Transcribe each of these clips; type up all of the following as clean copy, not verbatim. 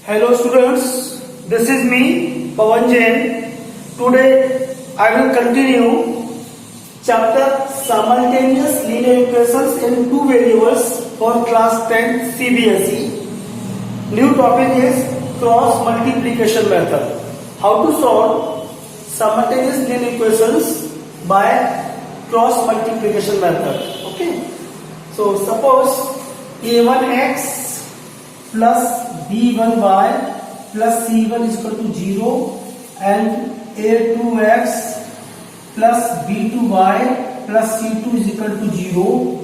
Hello students, this is me Pawan Jain. Today I will continue chapter simultaneous linear equations in two variables for class 10 CBSE. New topic is cross multiplication method. How to solve simultaneous linear equations by cross multiplication method. Okay. So suppose a1x plus b1y plus c1 is equal to 0 and a2x plus b2y plus c2 is equal to 0.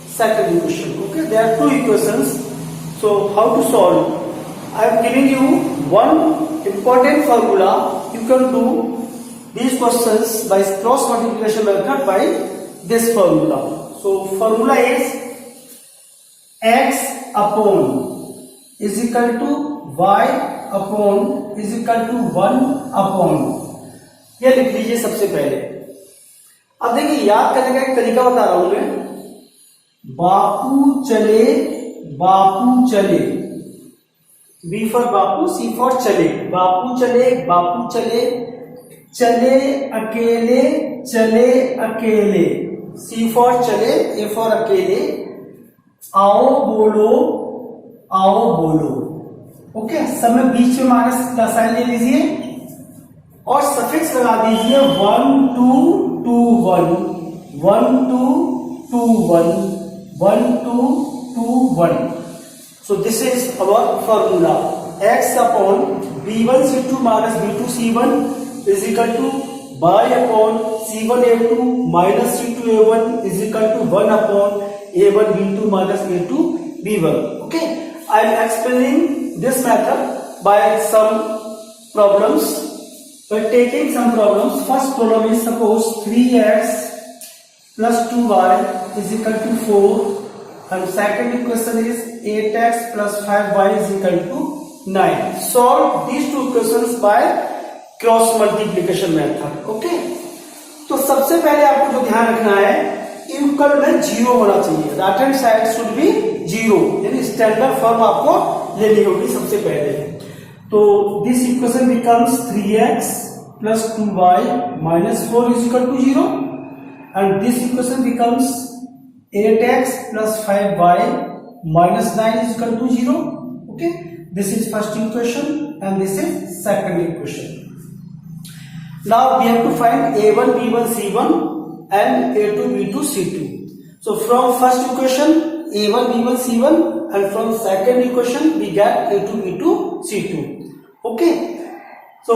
Second equation. Okay, there are two equations. So how to solve? I am giving you one important formula. You can do these questions by cross multiplication method by this formula. So formula is x upon is equal to y upon is equal to 1 upon, यह लिख लीजिए सबसे पहले. अब देखिए याद करने का एक तरीका बता रहा हूं मैं. बापू चले, B for Bapu, C for चले. बापू चले, चले अकेले, सी फॉर चले, ए फॉर अकेले. आओ बोलो. ओके, सब में बीच में माइनस का साइन ले लीजिए और सफिक्स लगा दीजिए 1 2 2 1 1 2 2 1 1 2 2 1. So this is our formula. X upon b1 c2 minus b2 c1 is equal to y upon c1 a2 minus c2 a1 is equal to 1 upon a1 b2 minus a2 b1. Okay, I am explaining this method by some problems. By taking some problems, first problem is suppose 3x plus 2y is equal to 4 and second equation is 8x plus 5y is equal to 9. Solve these two equations by cross multiplication method. Okay, तो सबसे पहले आपको जो ध्यान रखना है, equal में 0 होना चाहिए. Right hand side should be 0, यानी स्टैंडर्ड फॉर्म आपको लेनी होगी सबसे पहले. तो this equation becomes 3x plus 2y minus 4 is equal to 0 and this equation becomes 8x plus 5y minus 9 is equal to 0. Okay, this is first equation and this is second equation. Now we have to find a1 b1 c1 and a2 b2 c2. So from first equation a1 b1 c1 and from second equation we get a2 b2 c2. Okay, so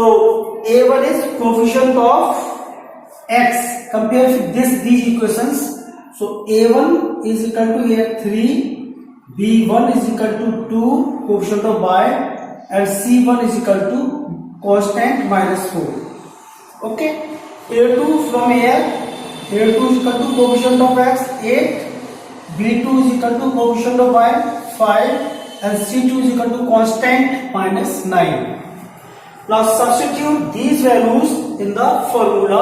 a1 is coefficient of x. Compare with these equations. So a1 is equal to here 3, b1 is equal to 2 coefficient of y and c1 is equal to constant minus 4. Okay, a2 from here, a2 is equal to coefficient of x 8, b2 is equal to coefficient of y 5 and c2 is equal to constant minus 9. Now substitute these values in the formula,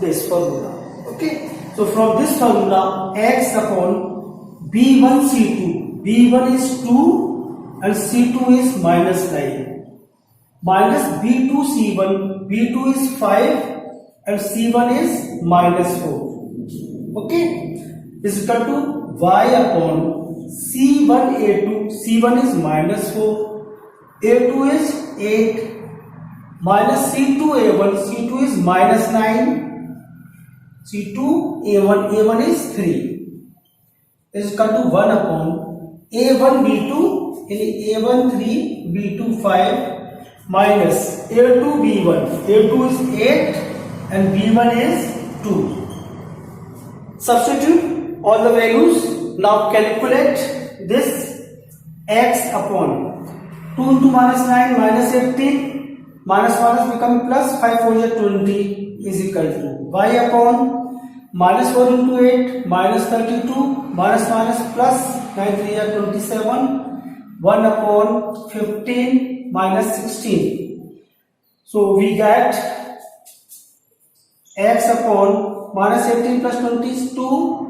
this formula. Okay, so from this formula x upon b1 c2, b1 is 2 and c2 is minus 9 minus b2 c1, b2 is 5 and c1 is minus 4. Okay, is equal to y upon c1 a2, c1 is minus 4, a2 is 8 minus c2 a1, c2 is minus 9, c2 a1, a1 is 3 is equal to 1 upon a1 b2, a1 3 b2 5 minus a2 b1, a2 is 8 and b1 is 2. Substitute all the values. Now calculate this x upon 2 into minus 9 minus 18 minus minus become plus 5 4 is 20 is equal to y upon minus 4 into 8 minus 32 minus minus plus 9 3 is 27 1 upon 15 minus 16. So we get x upon minus 18 plus 20 is 2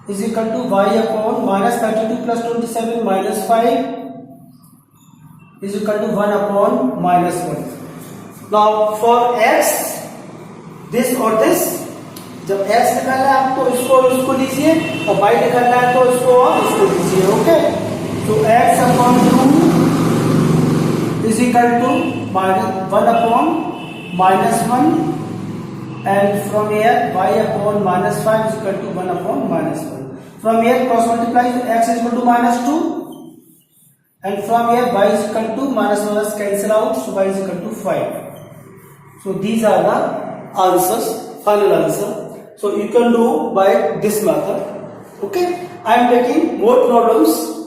is equal to y upon minus 32 plus 27 minus 5 is equal to 1 upon minus 1. Now for x, this और this, जब x निकालना है आपको इसको लीजिए और y निकालना है तो इसको और इसको लीजिए. ओके, तो x upon 2 is equal to 1 upon minus 1, and from here y upon minus 5 is equal to 1 upon minus 1. From here cross multiply, x is equal to minus 2, and from here y is equal to minus cancel out, so y is equal to 5. So these are the answers, final answer. So you can do by this method. Okay, I am taking more problems.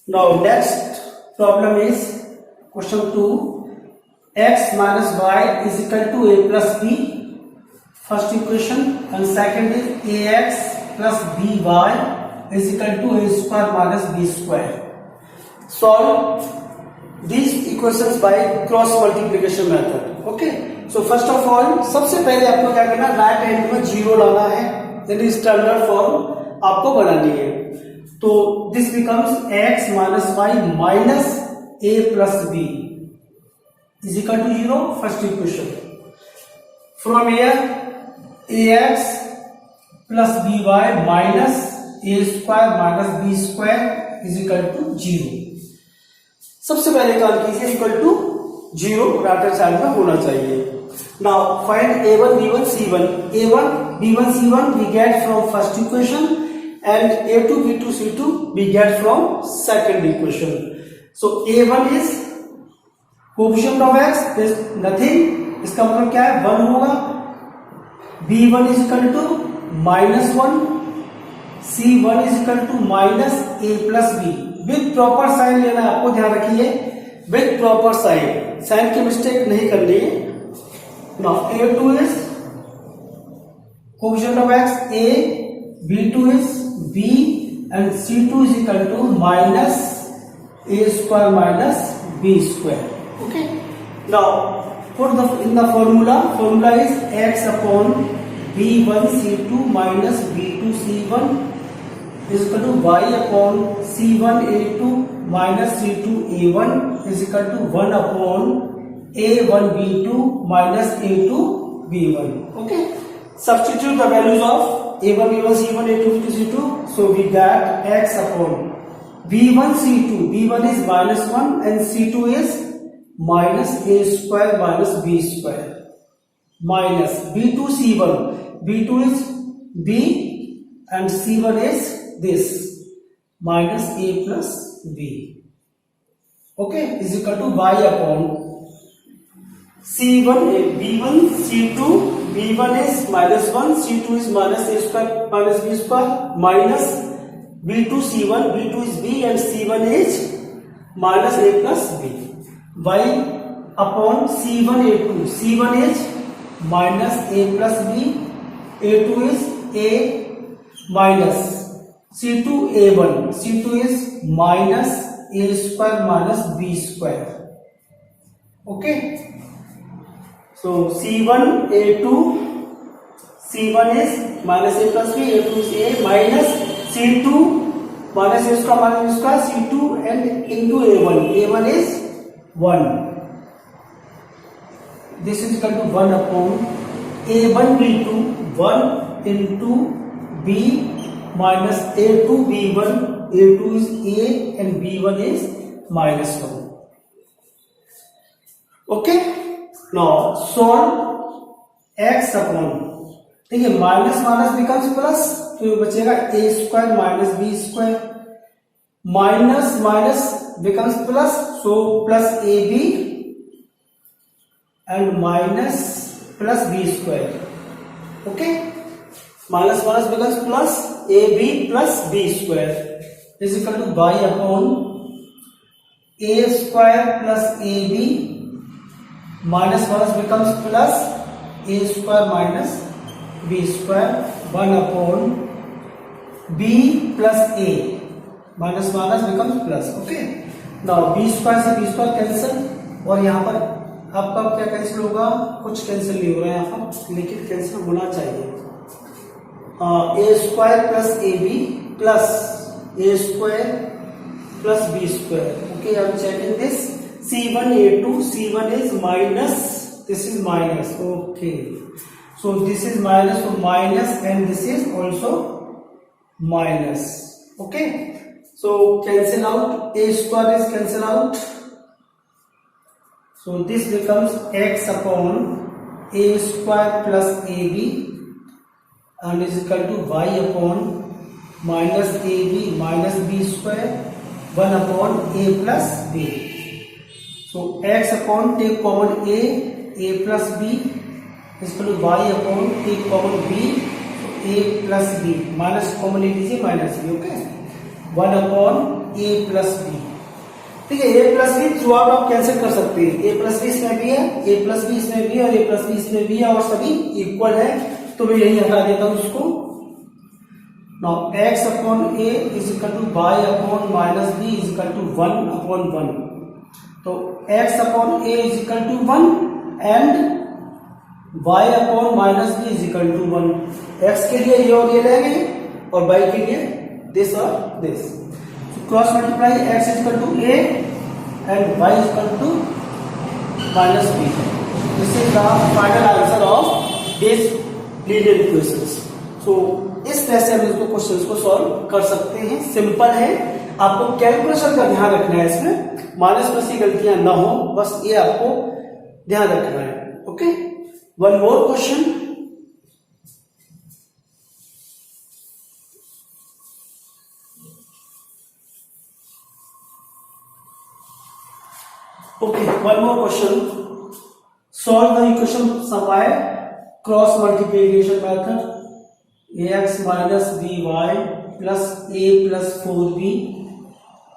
Now next problem is question 2. X minus y is equal to a plus b, first equation, and second is ax plus by is equal to a square minus b square. Solve these equations by cross multiplication method. Okay, so first of all सबसे पहले आपको क्या करना, right hand में zero लाना है, यानी standard form आपको बनानी है. तो this becomes x minus y minus a plus b is equal to 0, first equation. From here ax plus by minus a square minus b square is equal to 0. सबसे पहले काम कीजिए equal to 0 right hand side में होना चाहिए. Now find a1 b1 c1. a1 b1 c1 we get from first equation, and a2 b2 c2 we get from second equation. So a1 is coefficient of x is nothing, इसका मतलब क्या है 1 होगा. b1 is equal to minus 1, c1 is equal to minus a plus b. With proper sign लेना है आपको, ध्यान रखिए विथ प्रॉपर साइन, साइन की मिस्टेक नहीं करनी है. Now a2 is coefficient of x a, b2 is b, and c2 is equal to minus a square minus b square. Okay, now put in the formula is x upon b1 c2 minus b2 c1 is equal to y upon c1 a2 minus c2 a1 is equal to 1 upon a1 b2 minus a2 b1. Okay, substitute the values of a1 b1 c1 a2 b2 c2, so we get x upon b1 c2, b1 is minus 1 and c2 is minus a square minus b square, minus b2 c1, b2 is b and c1 is this, minus a plus b. Okay, is equal to y upon c1 b1 c2, b1 is minus 1, c2 is minus a square minus b square, minus b2 c1, b2 is b and c1 is minus a plus b. y upon c1 a2, c1 is minus a plus b, a2 is a minus c2 a1, c2 is minus a square minus b square. Okay, so c1 a2, c1 is minus a plus b, a2 is a minus c2 minus a square minus b square, c2 and into a1, a1 is 1. This is equal to 1 upon a1 b2, 1 into b minus a2 b1, a2 is a and b1 is minus 1. Okay, now solve x upon, देखिए minus minus becomes plus, तो बचेगा a square minus b square, minus minus becomes plus, so plus ab and minus plus b square. Okay, minus minus becomes plus ab plus b square is equal to y upon a square plus ab, minus minus becomes plus a square minus b square, 1 upon b plus a, minus minus becomes plus. Okay, now b square से b square cancel, और यहाँ पर आपका क्या cancel होगा, कुछ cancel नहीं हो रहा है यहाँ पर, लेकिन कैंसिल होना चाहिए। A square plus A B plus A square plus B square. Okay, I am checking this. C1 A2, C1 is minus, this is minus. Okay, so this is minus, so minus, and this is also minus. Okay, so cancel out, a square is cancel out, so this becomes x upon a square plus ab and is equal to y upon minus ab minus b square 1 upon a plus b. So x upon take common a plus b is equal to y upon take common b, so a plus b minus common ले लीजिए minus b। Okay, 1 upon a plus b। ठीक है, a plus b through out आप cancel कर सकते हैं। a plus b इसमें भी है, a plus b इसमें भी है और a plus b इसमें भी है और सभी इक्वल है, तो मैं यही हटा देता हूं उसको। Now x upon a is equal to y upon minus b is equal to 1 upon 1। तो x upon a is equal to 1 and y upon minus b is equal to 1। x के लिए ये और ये लेंगे और y के लिए this और this। So cross multiply, x is equal to a and y is equal to minus b। This is the final answer of this linear equations। So इस तरह से हम इसको क्वेश्चंस को सॉल्व कर सकते हैं, सिंपल है। आपको कैलकुलेशन का ध्यान रखना है, इसमें माइनस प्लस की गलतियां ना हो, बस ये आपको ध्यान रखना है। Okay, one more question. Okay, one more question. Solve the equation some by cross multiplication method. ax minus by plus a plus 4b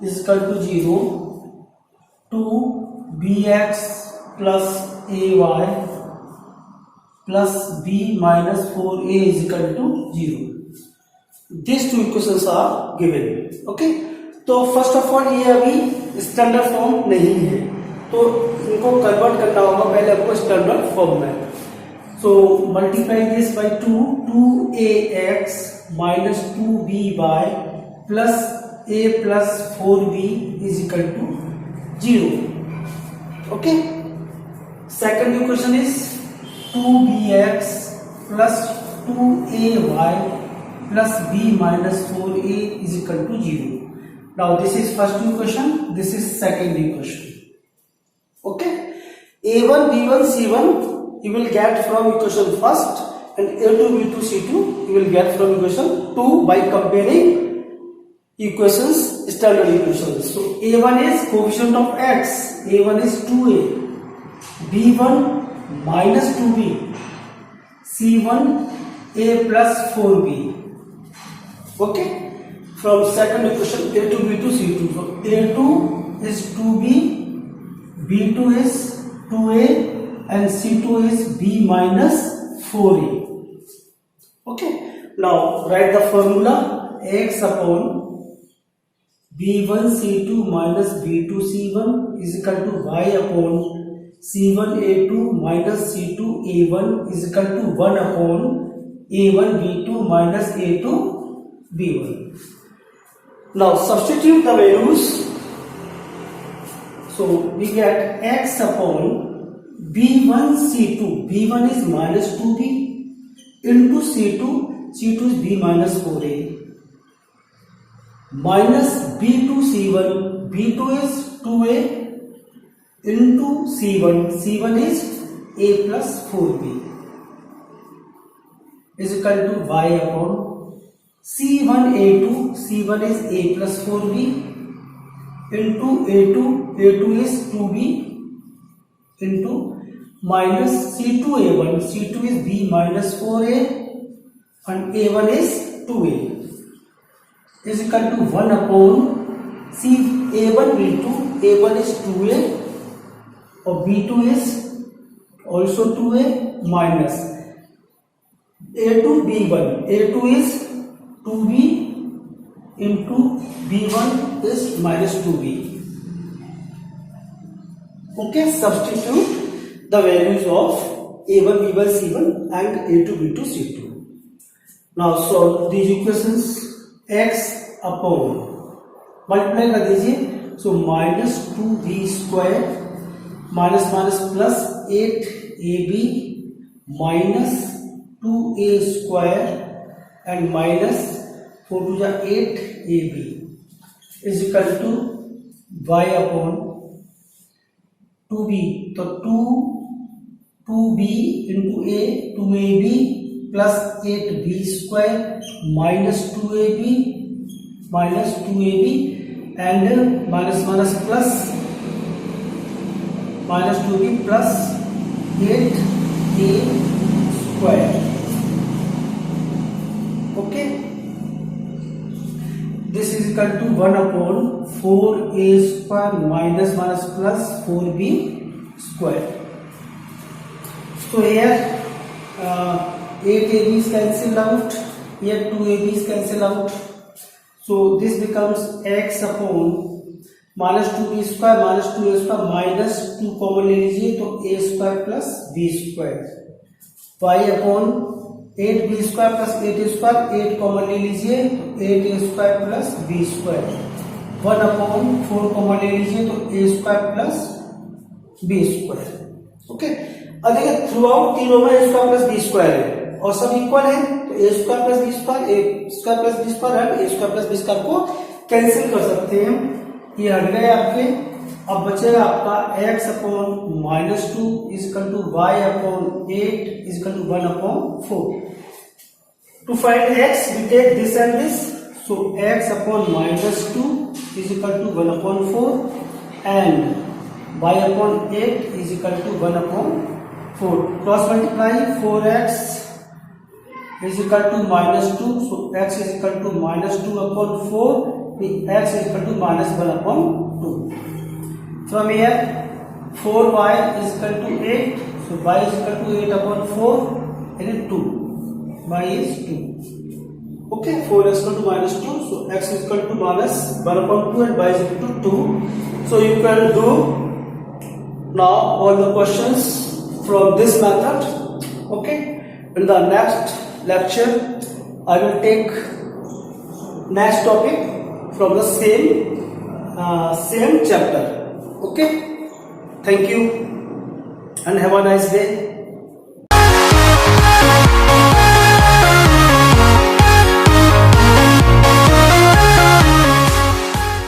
is equal to 0 to bx plus ay plus b minus 4a is equal to 0। These two equations are given। okay, तो first of all ये अभी standard form नहीं है, तो इनको convert करना होगा पहले आपको स्टैंडर्ड फॉर्म में। So multiply this by 2, 2ax minus 2by plus a plus 4b is equal to 0। Okay, second equation is 2bx plus 2ay plus b minus 4a is equal to 0। Now this is first equation, this is second equation। Okay, a1 b1 c1 you will get from equation first and a2 b2 c2 you will get from equation 2 by comparing equations, standard equations। So a1 is coefficient of x, a1 is 2a, b1 minus 2b, c1 a plus 4b। okay, from second equation a2 b2 c2, so a2 is 2b, b2 is 2a and c2 is b minus 4a। okay, now write the formula x upon b1 c2 minus b2 c1 is equal to y upon c1 a2 minus c2 a1 is equal to 1 upon a1 b2 minus a2 b1। now substitute the values, so we get x upon b1 c2, b1 is minus 2b into c2, c2 is b minus 4a minus b2 c1, b2 is 2a into c1, c1 is a plus 4b is equal to y upon c1 a2, c1 is a plus 4b into a2, a2 is 2b into minus c2 a1, c2 is b minus 4a and a1 is 2a is equal to 1 upon c a1 b2, a1 is 2a और b2 is also 2a minus a2 b1, a2 is 2b into b1 is minus 2b। okay, substitute the values of A1, B1, C1 and A2, B2, C2. Now solve these equations. X upon multiply कर दीजिए. So minus 2b square minus minus plus 8ab minus 2a square and minus 4 to the 8ab is equal to y upon 2b. तो 2b into a 2ab plus 8b square minus 2ab and minus minus plus minus 2b plus 8a square. Okay, this is equal to 1 upon 4a square minus minus plus 4b square. So here 8ab is cancelled out, here 2ab is cancelled out. So this becomes x upon minus 2b square minus 2a square minus 2 common ले लीजिए तो a square plus b square, y upon 8b square plus 8a square 8 common ले लीजिए तो 8a square plus b square, 1 upon 4 common ले लीजिए तो a square plus b square. Okay, अब देखिए थ्रू आउट तीनों में a square plus b square है और सब इक्वल है तो a square plus b square a square plus b square and a square plus b square को कैंसिल कर सकते हैं. ये हट गए आपके. अब बचेगा आपका x upon minus 2 is equal to y upon 8 is equal to 1 upon 4. To find x we take this and this, so x upon minus 2 is equal to 1 upon 4 and y upon 8 is equal to 1 upon 4. Cross multiply 4x is equal to minus 2, so x is equal to minus 2 upon 4, x is equal to minus 1 upon 2. From here 4y is equal to 8, so y is equal to 8 upon 4 and 2, y is 2. Okay, 4x is equal to minus 2, so x is equal to minus 1 upon 2 and y is equal to 2. So you can do now all the questions from this method. Okay, in the next lecture I will take next topic from the same chapter. Okay, thank you and have a nice day.